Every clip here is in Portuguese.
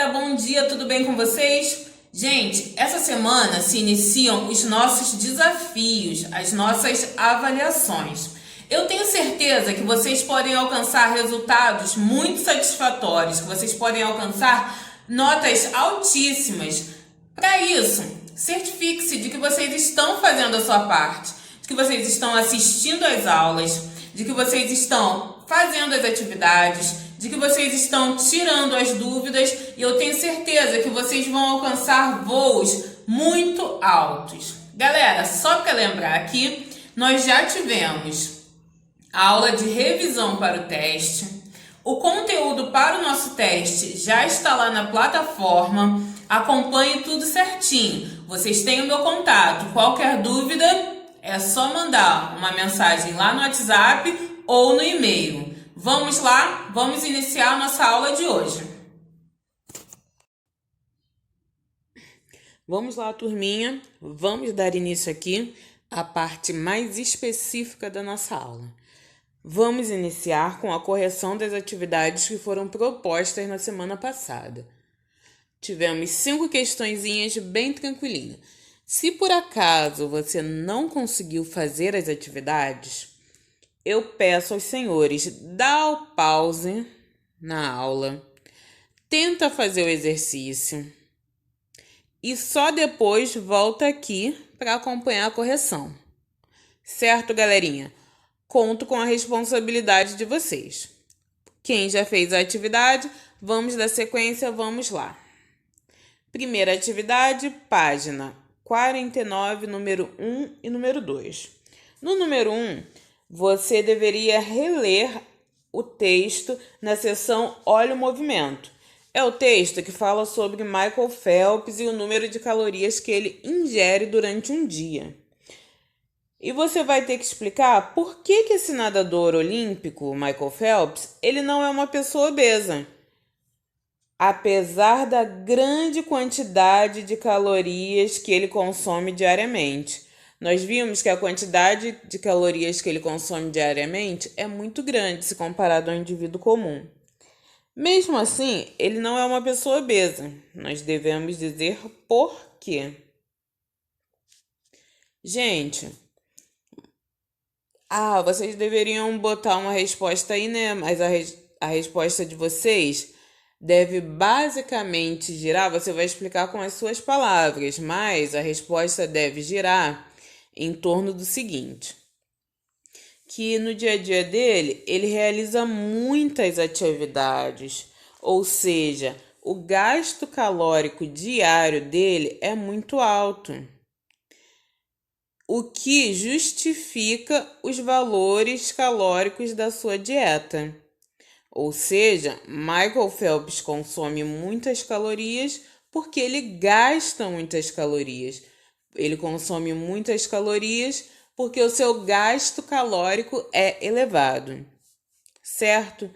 galera, bom dia, tudo bem com vocês? Gente, essa semana se iniciam os nossos desafios, as nossas avaliações. Eu tenho certeza que vocês podem alcançar resultados muito satisfatórios, que vocês podem alcançar notas altíssimas. Para isso, certifique-se de que vocês estão fazendo a sua parte, de que vocês estão assistindo às aulas, de que vocês estão fazendo as atividades, de que vocês estão tirando as dúvidas e eu tenho certeza que vocês vão alcançar voos muito altos. Galera, só para lembrar aqui, nós já tivemos a aula de revisão para o teste. O conteúdo para o nosso teste já está lá na plataforma. Acompanhe tudo certinho. Vocês têm o meu contato. Qualquer dúvida é só mandar uma mensagem lá no WhatsApp ou no e-mail. Vamos lá, vamos iniciar a nossa aula de hoje. Vamos lá, turminha, vamos dar início aqui à parte mais específica da nossa aula. Vamos iniciar com a correção das atividades que foram propostas na semana passada. Tivemos 5 questõezinhas bem tranquilinhas. Se por acaso você não conseguiu fazer as atividades, eu peço aos senhores, dá o pause na aula, tenta fazer o exercício e só depois volta aqui para acompanhar a correção. Certo, galerinha? Conto com a responsabilidade de vocês. Quem já fez a atividade, vamos dar sequência, vamos lá. Primeira atividade, página 49, número 1 e número 2. No número 1, você deveria reler o texto na seção Olha o Movimento. É o texto que fala sobre Michael Phelps e o número de calorias que ele ingere durante um dia. E você vai ter que explicar por que esse nadador olímpico, Michael Phelps, ele não é uma pessoa obesa. Apesar da grande quantidade de calorias que ele consome diariamente. Nós vimos que a quantidade de calorias que ele consome diariamente é muito grande se comparado ao indivíduo comum. Mesmo assim, ele não é uma pessoa obesa. Nós devemos dizer por quê. Gente, vocês deveriam botar uma resposta aí, né? Mas a resposta de vocês deve basicamente girar, você vai explicar com as suas palavras, mas a resposta deve girar em torno do seguinte, que no dia a dia dele, ele realiza muitas atividades, ou seja, o gasto calórico diário dele é muito alto, o que justifica os valores calóricos da sua dieta. Ou seja, Michael Phelps consome muitas calorias porque ele gasta muitas calorias. Ele consome muitas calorias porque o seu gasto calórico é elevado. Certo?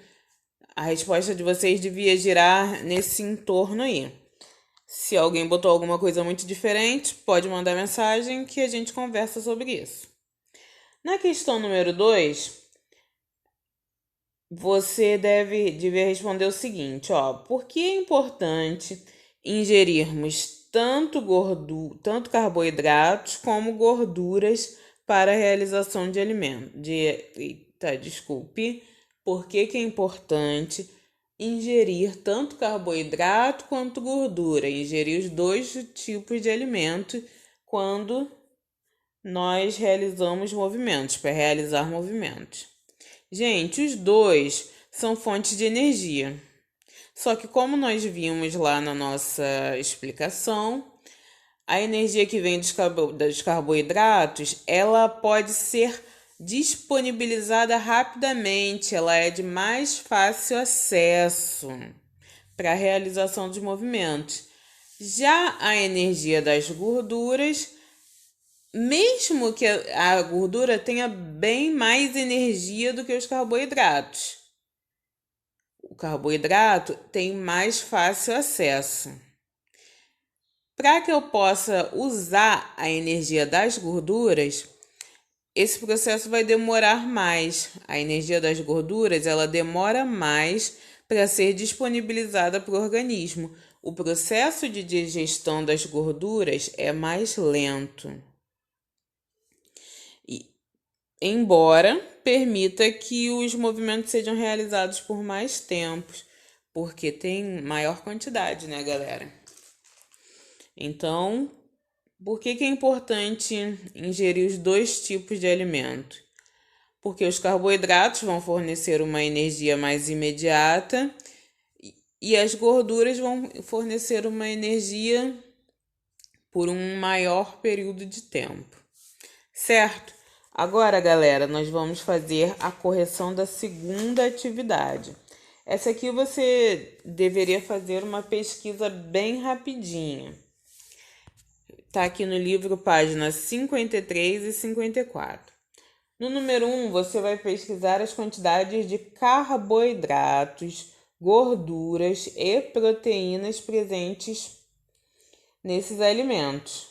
A resposta de vocês devia girar nesse entorno aí. Se alguém botou alguma coisa muito diferente, pode mandar mensagem que a gente conversa sobre isso. Na questão número 2, você devia responder o seguinte, por que é importante ingerirmos tanto carboidratos como gorduras para a realização de alimento? Por que é importante ingerir tanto carboidrato quanto gordura? Ingerir os dois tipos de alimento quando nós realizamos movimentos, para realizar movimentos. Gente, os dois são fontes de energia. Só que como nós vimos lá na nossa explicação, a energia que vem dos carboidratos, ela pode ser disponibilizada rapidamente, ela é de mais fácil acesso para a realização dos movimentos. Já a energia das gorduras, mesmo que a gordura tenha bem mais energia do que os carboidratos, o carboidrato tem mais fácil acesso. Para que eu possa usar a energia das gorduras, esse processo vai demorar mais. A energia das gorduras, ela demora mais para ser disponibilizada para o organismo. O processo de digestão das gorduras é mais lento, embora permita que os movimentos sejam realizados por mais tempos, porque tem maior quantidade, né, galera? Então, por que é importante ingerir os dois tipos de alimento? Porque os carboidratos vão fornecer uma energia mais imediata e as gorduras vão fornecer uma energia por um maior período de tempo, certo? Agora, galera, nós vamos fazer a correção da segunda atividade. Essa aqui você deveria fazer uma pesquisa bem rapidinha. Tá aqui no livro, páginas 53 e 54. No número 1, você vai pesquisar as quantidades de carboidratos, gorduras e proteínas presentes nesses alimentos.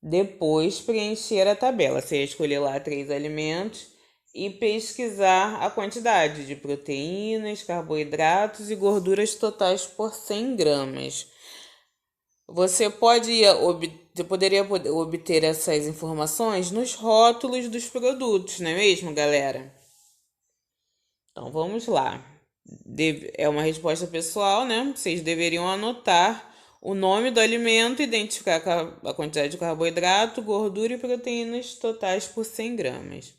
Depois, preencher a tabela. Você ia escolher lá 3 alimentos e pesquisar a quantidade de proteínas, carboidratos e gorduras totais por 100 gramas. Você poderia obter essas informações nos rótulos dos produtos, não é mesmo, galera? Então, vamos lá. É uma resposta pessoal, né? Vocês deveriam anotar o nome do alimento, identificar a quantidade de carboidrato, gordura e proteínas totais por 100 gramas.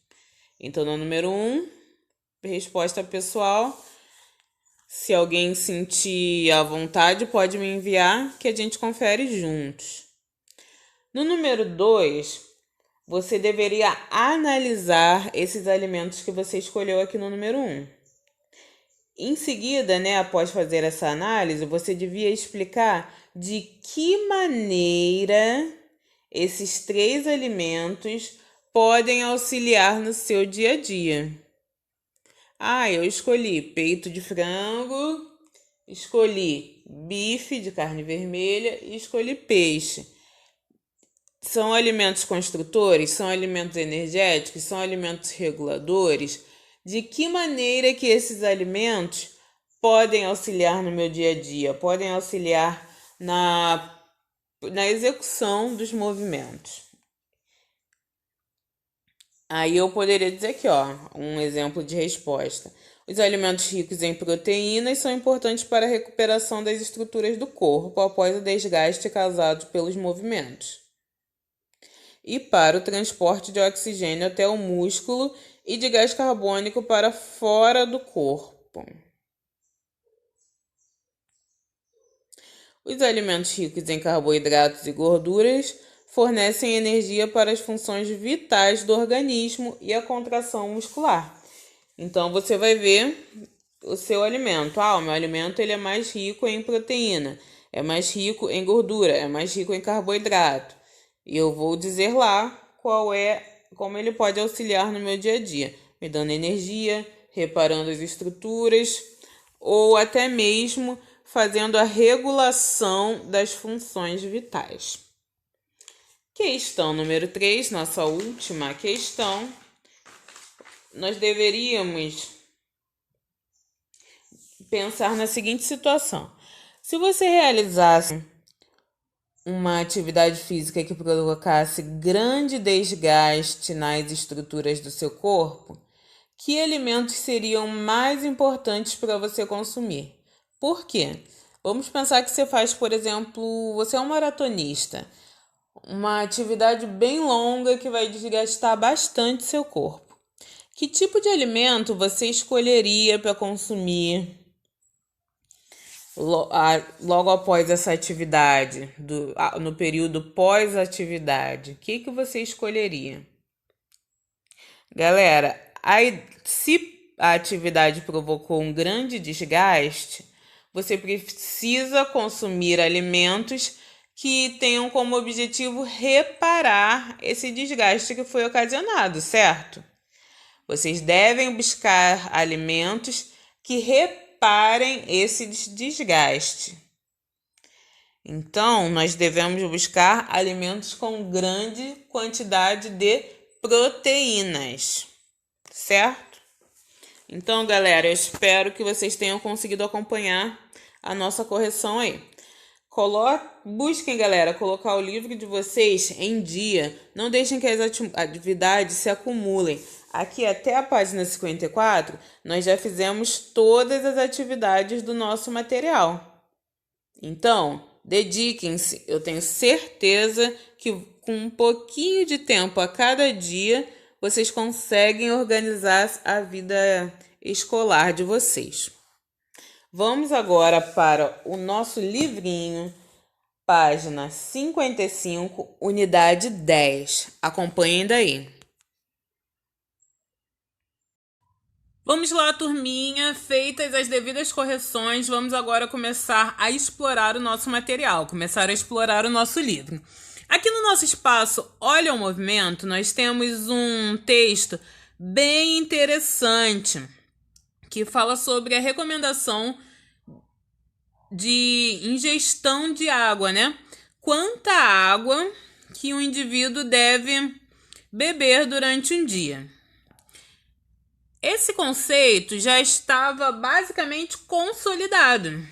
Então, no número 1, resposta pessoal. Se alguém sentir à vontade, pode me enviar que a gente confere juntos. No número 2, você deveria analisar esses alimentos que você escolheu aqui no número 1. Em seguida, né, após fazer essa análise, você devia explicar de que maneira esses 3 alimentos podem auxiliar no seu dia a dia. Eu escolhi peito de frango, escolhi bife de carne vermelha e escolhi peixe. São alimentos construtores? São alimentos energéticos? São alimentos reguladores? De que maneira que esses alimentos podem auxiliar no meu dia a dia? Podem auxiliar na execução dos movimentos? Aí eu poderia dizer aqui, um exemplo de resposta. Os alimentos ricos em proteínas são importantes para a recuperação das estruturas do corpo após o desgaste causado pelos movimentos e para o transporte de oxigênio até o músculo e de gás carbônico para fora do corpo. Os alimentos ricos em carboidratos e gorduras fornecem energia para as funções vitais do organismo e a contração muscular. Então, você vai ver o seu alimento. O meu alimento ele é mais rico em proteína, é mais rico em gordura, é mais rico em carboidrato. E eu vou dizer lá como ele pode auxiliar no meu dia a dia, me dando energia, reparando as estruturas ou até mesmo fazendo a regulação das funções vitais. Questão número 3, nossa última questão. Nós deveríamos pensar na seguinte situação. Se você realizasse uma atividade física que provocasse grande desgaste nas estruturas do seu corpo, que alimentos seriam mais importantes para você consumir? Por quê? Vamos pensar que você faz, por exemplo, você é um maratonista, uma atividade bem longa que vai desgastar bastante seu corpo. Que tipo de alimento você escolheria para consumir logo após essa atividade, no período pós-atividade? O que você escolheria? Galera, se a atividade provocou um grande desgaste, você precisa consumir alimentos que tenham como objetivo reparar esse desgaste que foi ocasionado, certo? Vocês devem buscar alimentos que reparem esse desgaste. Então, nós devemos buscar alimentos com grande quantidade de proteínas, certo? Então, galera, eu espero que vocês tenham conseguido acompanhar a nossa correção aí. Busquem, galera, colocar o livro de vocês em dia. Não deixem que as atividades se acumulem. Aqui até a página 54, nós já fizemos todas as atividades do nosso material. Então, dediquem-se. Eu tenho certeza que com um pouquinho de tempo a cada dia, vocês conseguem organizar a vida escolar de vocês. Vamos agora para o nosso livrinho, página 55, unidade 10. Acompanhem daí. Vamos lá, turminha. Feitas as devidas correções, vamos agora começar a explorar o nosso material, começar a explorar o nosso livro. Aqui no nosso espaço Olha o Movimento, nós temos um texto bem interessante que fala sobre a recomendação de ingestão de água, né? Quanta água que um indivíduo deve beber durante um dia. Esse conceito já estava basicamente consolidado.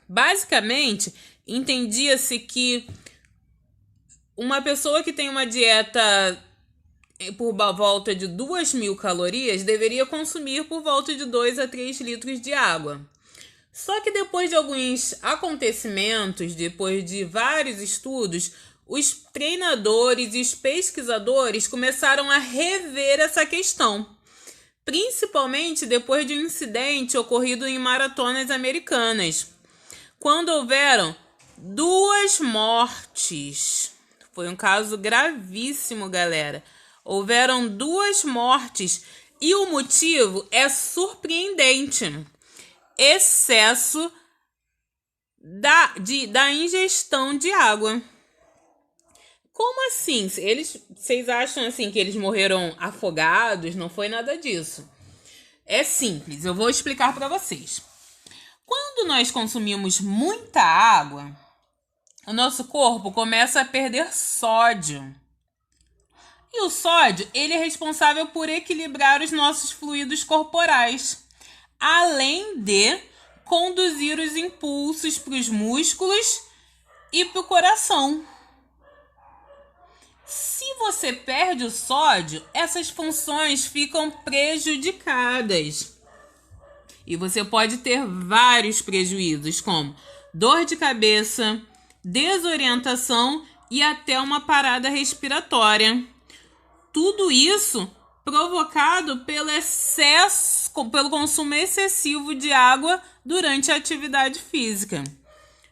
Basicamente, entendia-se que uma pessoa que tem uma dieta por volta de 2.000 calorias deveria consumir por volta de 2 a 3 litros de água. Só que depois de alguns acontecimentos, depois de vários estudos, os treinadores e os pesquisadores começaram a rever essa questão. Principalmente depois de um incidente ocorrido em maratonas americanas, quando houveram 2 mortes. Foi um caso gravíssimo, galera. Houveram 2 mortes e o motivo é surpreendente. Excesso da ingestão de água. Como assim? Vocês acham assim que eles morreram afogados? Não foi nada disso. É simples, eu vou explicar para vocês. Quando nós consumimos muita água, o nosso corpo começa a perder sódio. E o sódio, ele é responsável por equilibrar os nossos fluidos corporais, além de conduzir os impulsos para os músculos e para o coração. Se você perde o sódio, essas funções ficam prejudicadas. E você pode ter vários prejuízos, como dor de cabeça, desorientação e até uma parada respiratória. Tudo isso provocado pelo consumo excessivo de água durante a atividade física.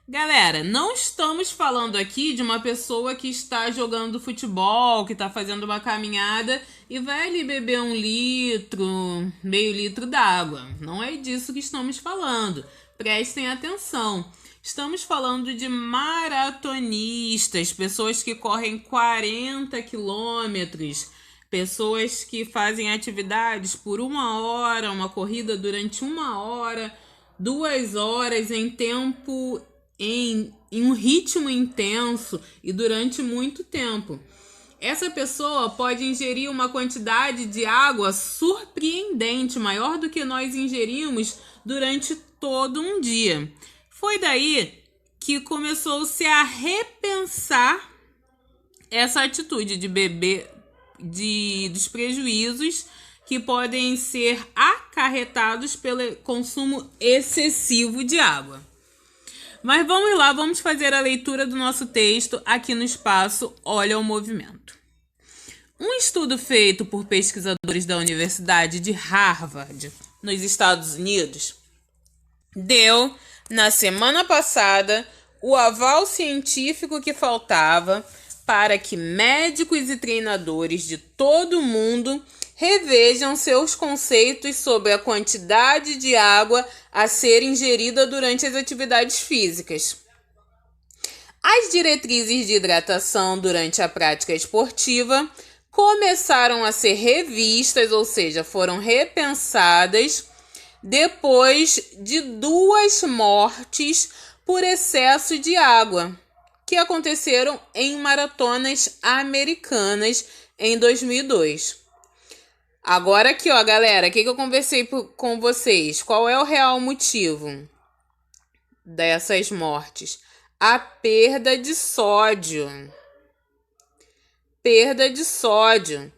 Galera, não estamos falando aqui de uma pessoa que está jogando futebol, que está fazendo uma caminhada e vai ali beber 1 litro, meio litro d'água. Não é disso que estamos falando. Prestem atenção. Estamos falando de maratonistas, pessoas que correm 40 quilômetros, pessoas que fazem atividades por 1 hora, uma corrida durante 1 hora, 2 horas em um ritmo intenso e durante muito tempo. Essa pessoa pode ingerir uma quantidade de água surpreendente, maior do que nós ingerimos durante todo um dia. Foi daí que começou-se a repensar essa atitude de beber, dos prejuízos que podem ser acarretados pelo consumo excessivo de água. Mas vamos lá, vamos fazer a leitura do nosso texto aqui no espaço Olha o Movimento. Um estudo feito por pesquisadores da Universidade de Harvard, nos Estados Unidos, deu, na semana passada, o aval científico que faltava para que médicos e treinadores de todo o mundo revejam seus conceitos sobre a quantidade de água a ser ingerida durante as atividades físicas. As diretrizes de hidratação durante a prática esportiva começaram a ser revistas, ou seja, foram repensadas depois de 2 mortes por excesso de água, que aconteceram em maratonas americanas em 2002. Agora aqui, ó, galera, o que eu conversei com vocês? Qual é o real motivo dessas mortes? A perda de sódio. Perda de sódio.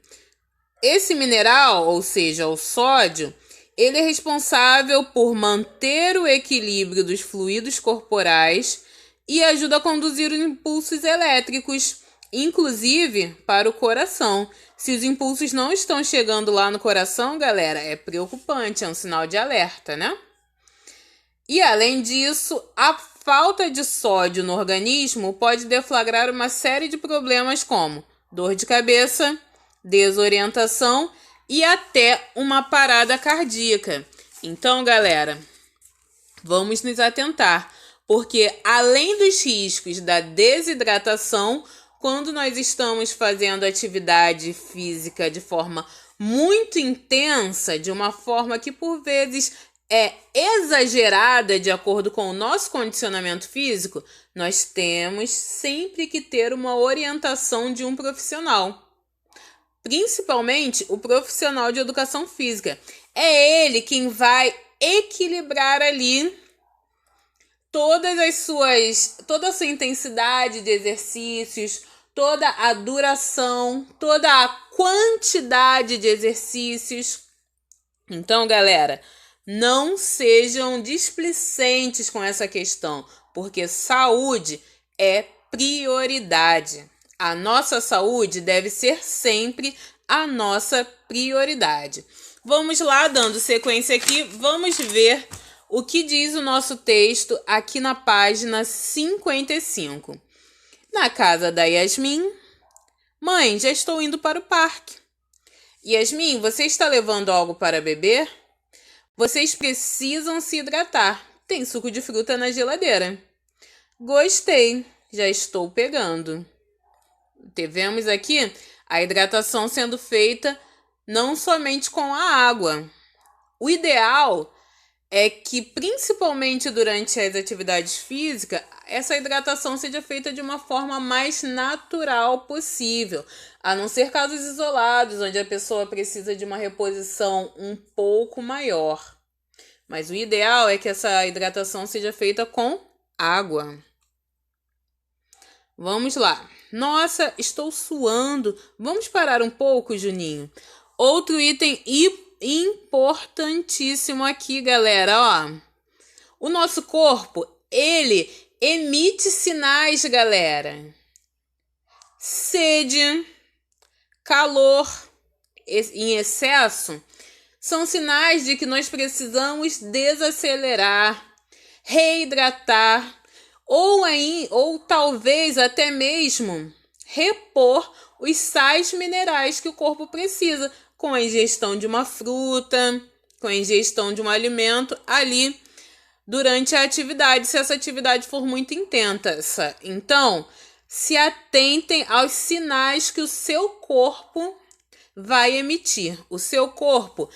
Esse mineral, ou seja, o sódio, ele é responsável por manter o equilíbrio dos fluidos corporais e ajuda a conduzir os impulsos elétricos, inclusive para o coração. Se os impulsos não estão chegando lá no coração, galera, é preocupante, é um sinal de alerta, né? E além disso, a falta de sódio no organismo pode deflagrar uma série de problemas como dor de cabeça, desorientação e até uma parada cardíaca. Então, galera, vamos nos atentar, porque além dos riscos da desidratação, quando nós estamos fazendo atividade física de forma muito intensa, de uma forma que por vezes é exagerada de acordo com o nosso condicionamento físico, nós temos sempre que ter uma orientação de um profissional. Principalmente o profissional de educação física. É ele quem vai equilibrar ali toda a sua intensidade de exercícios, toda a duração, toda a quantidade de exercícios. Então, galera, não sejam displicentes com essa questão, porque saúde é prioridade. A nossa saúde deve ser sempre a nossa prioridade. Vamos lá, dando sequência aqui, vamos ver o que diz o nosso texto aqui na página 55. Na casa da Yasmin, mãe, já estou indo para o parque. Yasmin, você está levando algo para beber? Vocês precisam se hidratar. Tem suco de fruta na geladeira. Gostei, já estou pegando. Tivemos aqui a hidratação sendo feita não somente com a água. O ideal é que, principalmente durante as atividades físicas, essa hidratação seja feita de uma forma mais natural possível, a não ser casos isolados, onde a pessoa precisa de uma reposição um pouco maior. Mas o ideal é que essa hidratação seja feita com água. Vamos lá. Nossa, estou suando. Vamos parar um pouco, Juninho. Outro item importantíssimo aqui, galera, ó. O nosso corpo, ele emite sinais, galera. Sede, calor em excesso são sinais de que nós precisamos desacelerar, reidratar ou talvez até mesmo repor os sais minerais que o corpo precisa com a ingestão de uma fruta, com a ingestão de um alimento ali durante a atividade, se essa atividade for muito intensa. Então, se atentem aos sinais que o seu corpo vai emitir. O seu corpo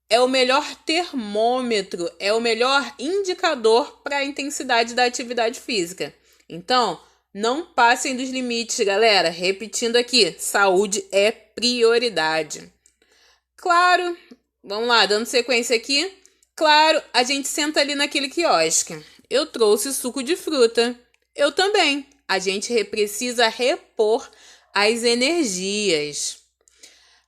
é o melhor termômetro, é o melhor indicador para a intensidade da atividade física. Então, não passem dos limites, galera. Repetindo aqui, saúde é prioridade. Claro, vamos lá, dando sequência aqui. Claro, a gente senta ali naquele quiosque. Eu trouxe suco de fruta. Eu também. A gente precisa repor as energias.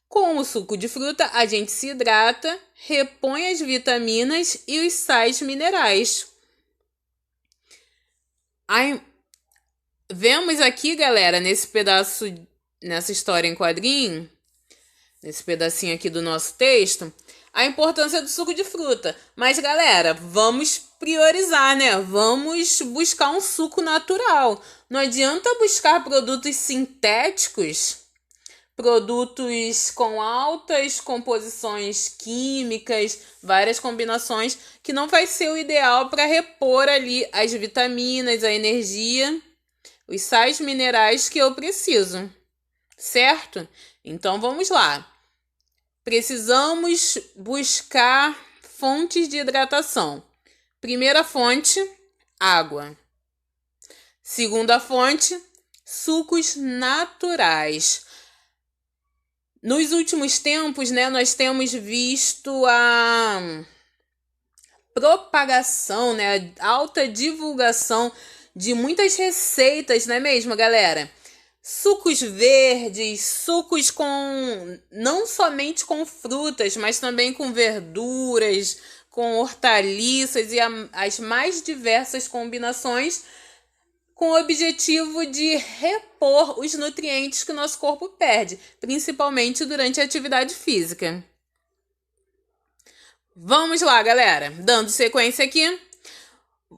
Com o suco de fruta, a gente se hidrata, repõe as vitaminas e os sais minerais. Aí, vemos aqui, galera, nessa história em quadrinho, nesse pedacinho aqui do nosso texto, a importância do suco de fruta. Mas, galera, vamos priorizar, né? Vamos buscar um suco natural. Não adianta buscar produtos sintéticos, produtos com altas composições químicas, várias combinações, que não vai ser o ideal para repor ali as vitaminas, a energia, os sais minerais que eu preciso, certo? Então vamos lá. Precisamos buscar fontes de hidratação. Primeira fonte, água. Segunda fonte, sucos naturais. Nos últimos tempos, né, nós temos visto a propagação, né, a alta divulgação de muitas receitas, não é mesmo, galera? Sucos verdes, sucos com não somente com frutas, mas também com verduras, com hortaliças e as mais diversas combinações, com o objetivo de repor os nutrientes que o nosso corpo perde, principalmente durante a atividade física. Vamos lá, galera. Dando sequência aqui.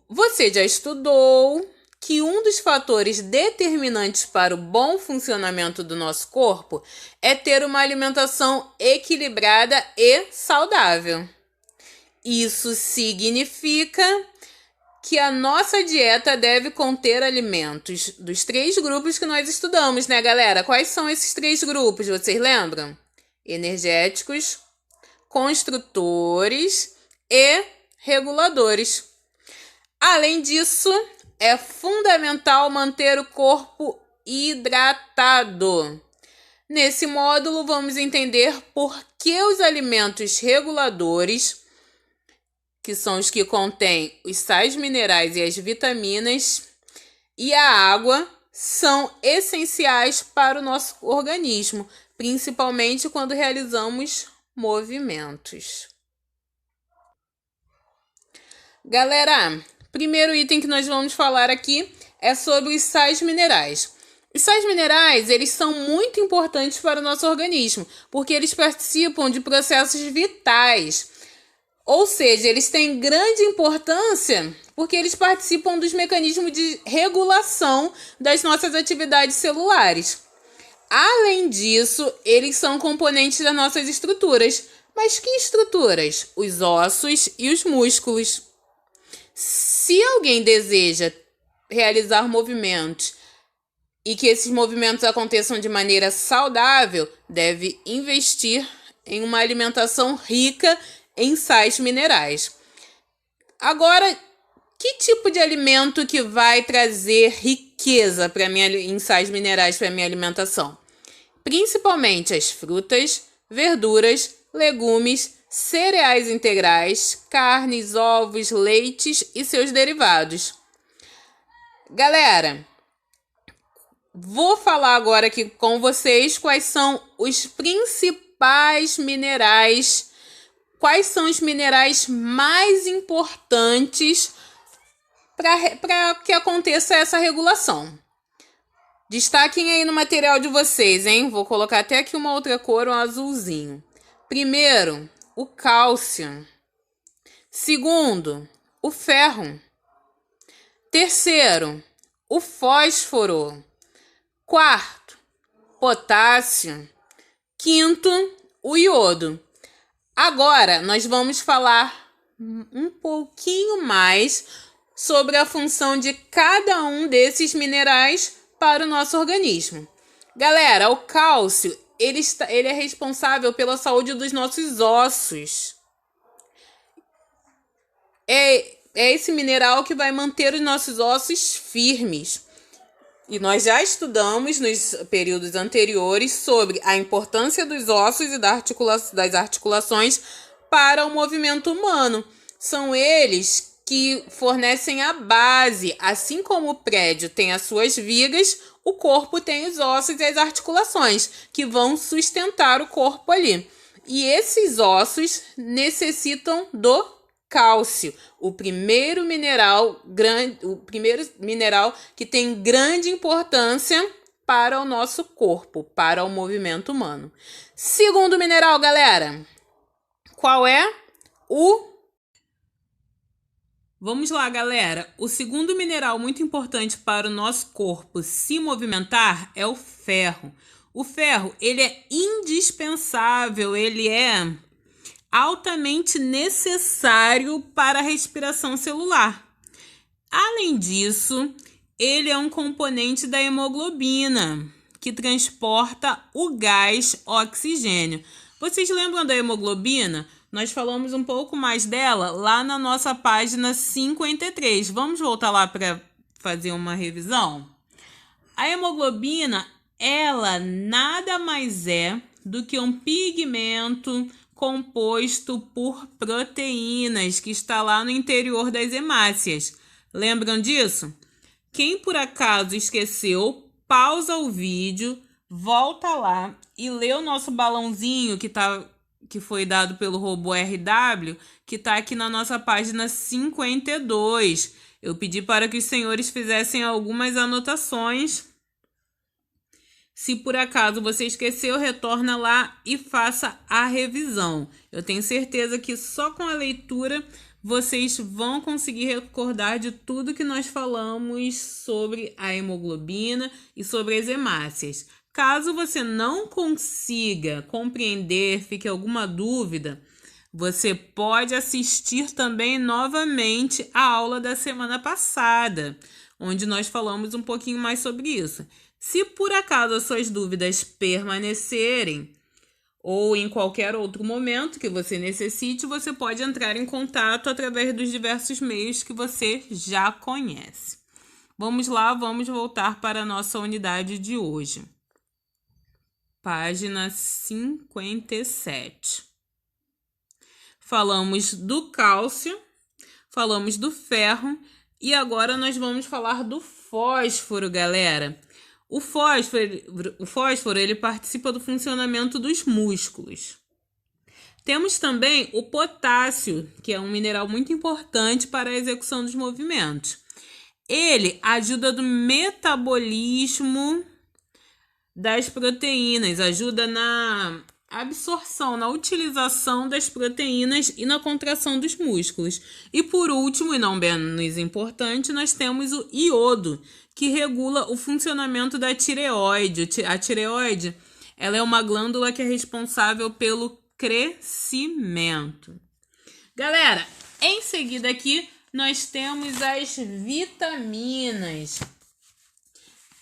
Você já estudou que um dos fatores determinantes para o bom funcionamento do nosso corpo é ter uma alimentação equilibrada e saudável. Isso significa que a nossa dieta deve conter alimentos dos 3 grupos que nós estudamos, né, galera? Quais são esses 3 grupos, vocês lembram? Energéticos, construtores e reguladores. Além disso, é fundamental manter o corpo hidratado. Nesse módulo, vamos entender por que os alimentos reguladores, que são os que contêm os sais minerais e as vitaminas, e a água, são essenciais para o nosso organismo, principalmente quando realizamos movimentos. Galera, primeiro item que nós vamos falar aqui é sobre os sais minerais. Os sais minerais, eles são muito importantes para o nosso organismo, porque eles participam de processos vitais. Ou seja, eles têm grande importância porque eles participam dos mecanismos de regulação das nossas atividades celulares. Além disso, eles são componentes das nossas estruturas. Mas que estruturas? Os ossos e os músculos. Se alguém deseja realizar movimentos e que esses movimentos aconteçam de maneira saudável, deve investir em uma alimentação rica em sais minerais. Agora, que tipo de alimento que vai trazer riqueza em sais minerais para a minha alimentação? Principalmente as frutas, verduras, legumes, cereais integrais, carnes, ovos, leites e seus derivados. Galera, vou falar agora aqui com vocês quais são os principais minerais, quais são os minerais mais importantes para que aconteça essa regulação. Destaquem aí no material de vocês, hein? Vou colocar até aqui uma outra cor, um azulzinho. Primeiro, o cálcio. Segundo, o ferro. Terceiro, o fósforo. Quarto, potássio. Quinto, o iodo. Agora, nós vamos falar um pouquinho mais sobre a função de cada um desses minerais para o nosso organismo. Galera, o cálcio, ele é responsável pela saúde dos nossos ossos. É esse mineral que vai manter os nossos ossos firmes. E nós já estudamos nos períodos anteriores sobre a importância dos ossos e das articulações para o movimento humano. São eles que fornecem a base. Assim como o prédio tem as suas vigas, o corpo tem os ossos e as articulações, que vão sustentar o corpo ali. E esses ossos necessitam do cálcio, o primeiro mineral que tem grande importância para o nosso corpo, para o movimento humano. Segundo mineral, galera, qual é? Vamos lá, galera. O segundo mineral muito importante para o nosso corpo se movimentar é o ferro. O ferro, ele é indispensável, ele é altamente necessário para a respiração celular. Além disso, ele é um componente da hemoglobina, que transporta o gás oxigênio. Vocês lembram da hemoglobina? Nós falamos um pouco mais dela lá na nossa página 53. Vamos voltar lá para fazer uma revisão? A hemoglobina, ela nada mais é do que um pigmento composto por proteínas que está lá no interior das hemácias. Lembram disso? Quem por acaso esqueceu, pausa o vídeo, volta lá e lê o nosso balãozinho que foi dado pelo robô RW, que está aqui na nossa página 52. Eu pedi para que os senhores fizessem algumas anotações. Se por acaso você esqueceu, retorna lá e faça a revisão. Eu tenho certeza que só com a leitura vocês vão conseguir recordar de tudo que nós falamos sobre a hemoglobina e sobre as hemácias. Caso você não consiga compreender, fique alguma dúvida, você pode assistir também novamente a aula da semana passada, onde nós falamos um pouquinho mais sobre isso. Se por acaso as suas dúvidas permanecerem, ou em qualquer outro momento que você necessite, você pode entrar em contato através dos diversos meios que você já conhece. Vamos lá, vamos voltar para a nossa unidade de hoje. Página 57. Falamos do cálcio, falamos do ferro e agora nós vamos falar do fósforo, galera. O fósforo ele participa do funcionamento dos músculos. Temos também o potássio, que é um mineral muito importante para a execução dos movimentos. Ele ajuda no metabolismo das proteínas, ajuda na absorção, na utilização das proteínas e na contração dos músculos. E por último, e não menos importante, nós temos o iodo, que regula o funcionamento da tireoide. A tireoide, ela é uma glândula que é responsável pelo crescimento. Galera, em seguida aqui nós temos as vitaminas.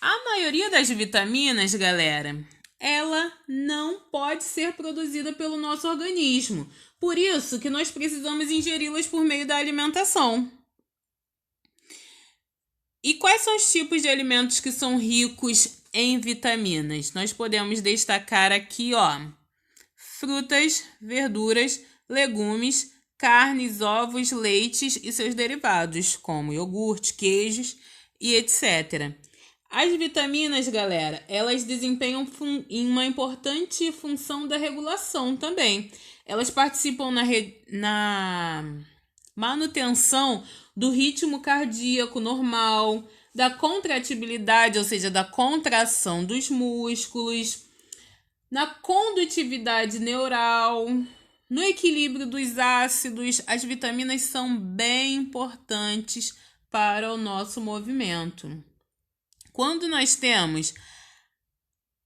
A maioria das vitaminas, galera, ela não pode ser produzida pelo nosso organismo. Por isso que nós precisamos ingeri-las por meio da alimentação. E quais são os tipos de alimentos que são ricos em vitaminas? Nós podemos destacar aqui, frutas, verduras, legumes, carnes, ovos, leites e seus derivados, como iogurte, queijos e etc. As vitaminas, galera, elas desempenham uma importante função da regulação também. Elas participam na manutenção do ritmo cardíaco normal, da contratibilidade, ou seja, da contração dos músculos, na condutividade neural, no equilíbrio dos ácidos. As vitaminas são bem importantes para o nosso movimento. Quando nós temos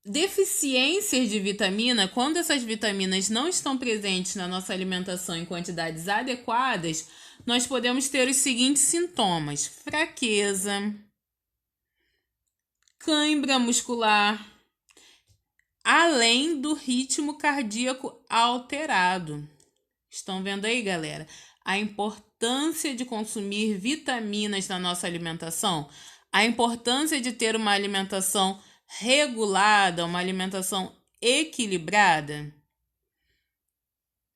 deficiências de vitamina, quando essas vitaminas não estão presentes na nossa alimentação em quantidades adequadas, nós podemos ter os seguintes sintomas: fraqueza, cãibra muscular, além do ritmo cardíaco alterado. Estão vendo aí, galera? A importância de consumir vitaminas na nossa alimentação, a importância de ter uma alimentação regulada, uma alimentação equilibrada.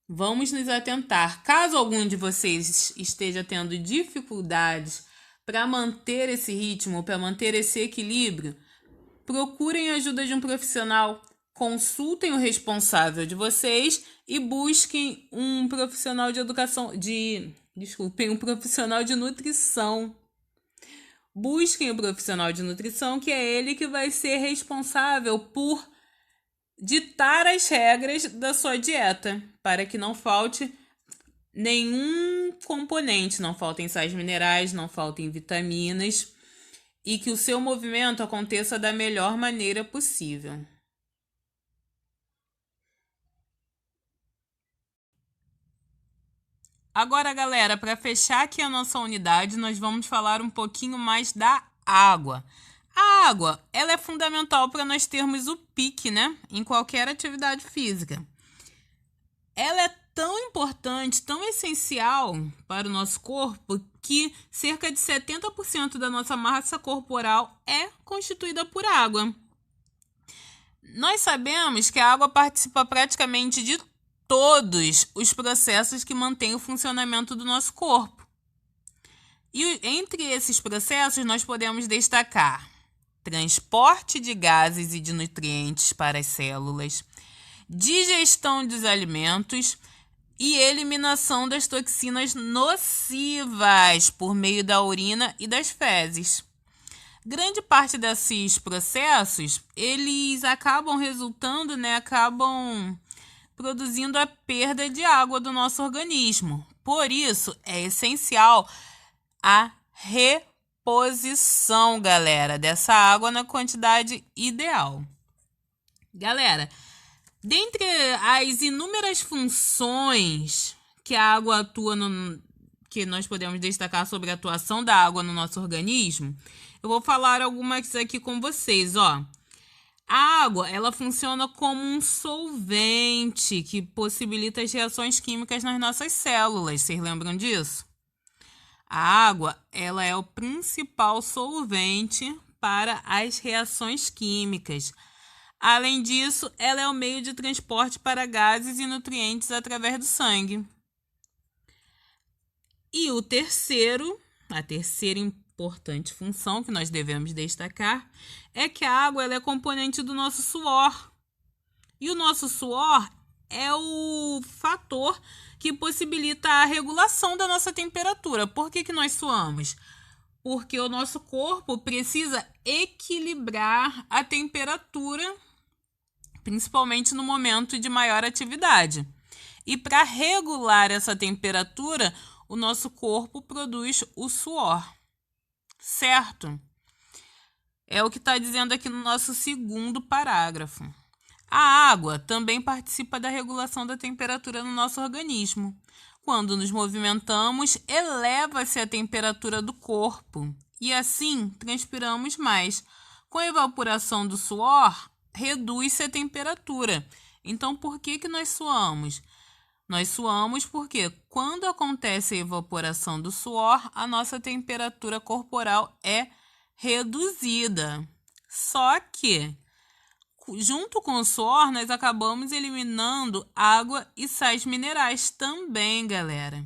Vamos nos atentar. Caso algum de vocês esteja tendo dificuldades para manter esse ritmo, para manter esse equilíbrio, procurem a ajuda de um profissional, consultem o responsável de vocês e busquem um profissional de um profissional de nutrição. Busquem o profissional de nutrição, que é ele que vai ser responsável por ditar as regras da sua dieta, para que não falte nenhum componente, não faltem sais minerais, não faltem vitaminas e que o seu movimento aconteça da melhor maneira possível. Agora, galera, para fechar aqui a nossa unidade, nós vamos falar um pouquinho mais da água. A água, ela é fundamental para nós termos o pique, né, em qualquer atividade física. Ela é tão importante, tão essencial para o nosso corpo, que cerca de 70% da nossa massa corporal é constituída por água. Nós sabemos que a água participa praticamente de todos os processos que mantêm o funcionamento do nosso corpo. E entre esses processos nós podemos destacar transporte de gases e de nutrientes para as células, digestão dos alimentos e eliminação das toxinas nocivas por meio da urina e das fezes. Grande parte desses processos, eles acabam resultando, acabam produzindo a perda de água do nosso organismo. Por isso, é essencial a reposição, galera, dessa água na quantidade ideal. Galera, dentre as inúmeras funções que a água atua que nós podemos destacar sobre a atuação da água no nosso organismo, eu vou falar algumas aqui com vocês, ó. A água, ela funciona como um solvente que possibilita as reações químicas nas nossas células. Vocês lembram disso? A água, ela é o principal solvente para as reações químicas. Além disso, ela é o meio de transporte para gases e nutrientes através do sangue. E a terceira importante função que nós devemos destacar é que a água ela é componente do nosso suor. E o nosso suor é o fator que possibilita a regulação da nossa temperatura. Por que nós suamos? Porque o nosso corpo precisa equilibrar a temperatura, principalmente no momento de maior atividade. E para regular essa temperatura, o nosso corpo produz o suor. Certo? É o que está dizendo aqui no nosso segundo parágrafo. A água também participa da regulação da temperatura no nosso organismo. Quando nos movimentamos, eleva-se a temperatura do corpo e assim transpiramos mais. Com a evaporação do suor, reduz-se a temperatura. Então, por que nós suamos? Nós suamos porque quando acontece a evaporação do suor, a nossa temperatura corporal é reduzida. Só que, junto com o suor, nós acabamos eliminando água e sais minerais também, galera.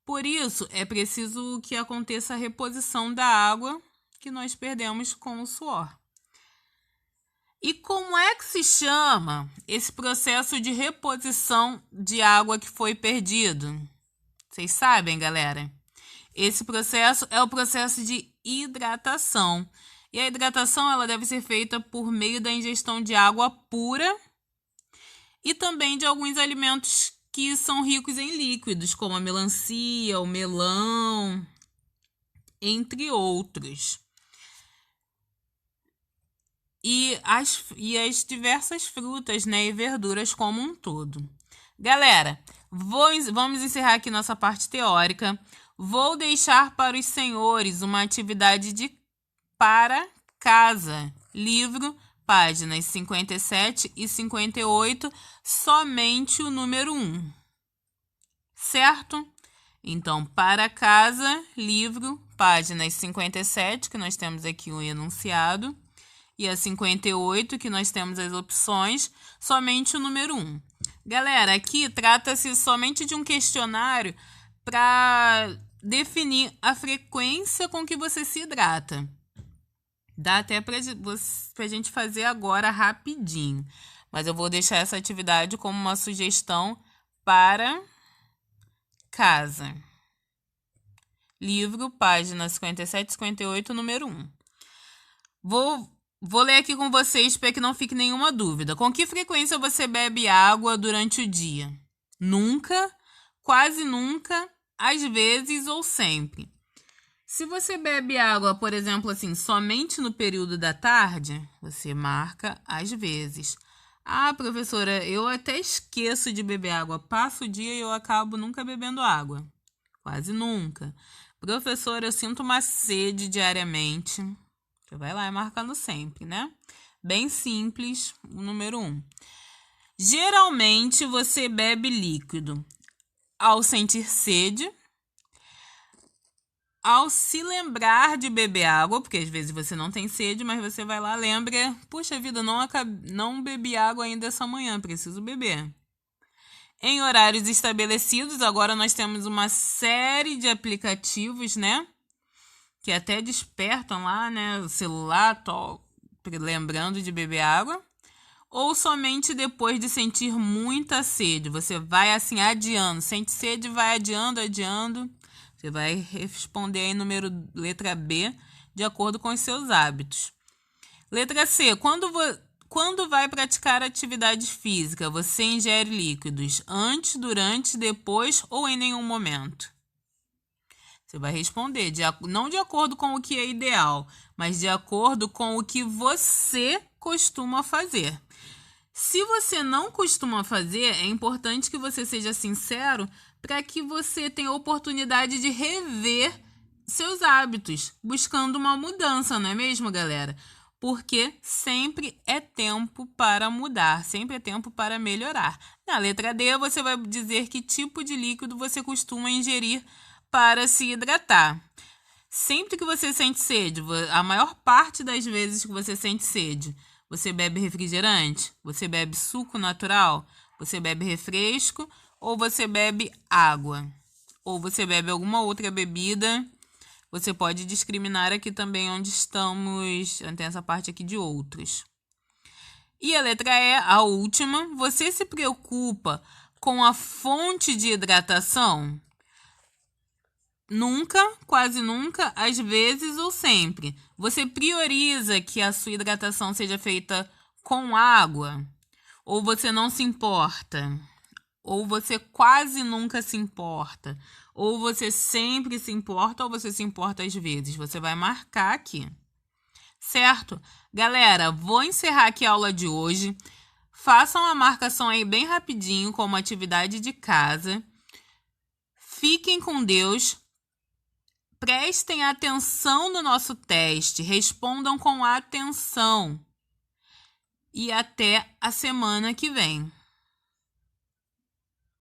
Por isso, é preciso que aconteça a reposição da água que nós perdemos com o suor. E como é que se chama esse processo de reposição de água que foi perdido? Vocês sabem, galera? Esse processo é o processo de hidratação. E a hidratação ela deve ser feita por meio da ingestão de água pura e também de alguns alimentos que são ricos em líquidos, como a melancia, o melão, entre outros. E as diversas frutas, e verduras como um todo. Galera, vamos encerrar aqui nossa parte teórica. Vou deixar para os senhores uma atividade para casa. Livro, páginas 57 e 58, somente o número 1. Certo? Então, para casa, livro, páginas 57, que nós temos aqui o enunciado, e a 58, que nós temos as opções, somente o número 1. Galera, aqui trata-se somente de um questionário para definir a frequência com que você se hidrata. Dá até para a gente fazer agora rapidinho, mas eu vou deixar essa atividade como uma sugestão para casa. Livro, página 57 e 58, número 1. Vou ler aqui com vocês para que não fique nenhuma dúvida. Com que frequência você bebe água durante o dia? Nunca, quase nunca, às vezes ou sempre. Se você bebe água, por exemplo, assim, somente no período da tarde, você marca às vezes. Ah, professora, eu até esqueço de beber água. Passo o dia e eu acabo nunca bebendo água. Quase nunca. Professora, eu sinto uma sede diariamente. Você vai lá e marcando sempre, né? Bem simples, o número 1. Geralmente, você bebe líquido ao sentir sede, Ao se lembrar de beber água, porque às vezes você não tem sede, mas você vai lá, lembra, puxa vida, não bebi água ainda essa manhã, preciso beber. Em horários estabelecidos, agora nós temos uma série de aplicativos, né? Que até despertam lá, né? O celular, lembrando de beber água. Ou somente depois de sentir muita sede. Você vai assim adiando. Sente sede, vai adiando. Você vai responder aí letra B, de acordo com os seus hábitos. Letra C. Quando vai praticar atividade física, você ingere líquidos antes, durante, depois ou em nenhum momento? Você vai responder, não de acordo com o que é ideal, mas de acordo com o que você costuma fazer. Se você não costuma fazer, é importante que você seja sincero para que você tenha a oportunidade de rever seus hábitos, buscando uma mudança, não é mesmo, galera? Porque sempre é tempo para mudar, sempre é tempo para melhorar. Na letra D, você vai dizer que tipo de líquido você costuma ingerir para se hidratar. Sempre que você sente sede, a maior parte das vezes que você sente sede, você bebe refrigerante? Você bebe suco natural? Você bebe refresco? Ou você bebe água? Ou você bebe alguma outra bebida? Você pode discriminar aqui também onde estamos. Tem essa parte aqui de outros. E a letra E, a última. Você se preocupa com a fonte de hidratação? Nunca, quase nunca, às vezes ou sempre. Você prioriza que a sua hidratação seja feita com água? Ou você não se importa? Ou você quase nunca se importa? Ou você sempre se importa ou você se importa às vezes? Você vai marcar aqui. Certo? Galera, vou encerrar aqui a aula de hoje. Façam a marcação aí bem rapidinho como atividade de casa. Fiquem com Deus. Prestem atenção no nosso teste, respondam com atenção. E até a semana que vem.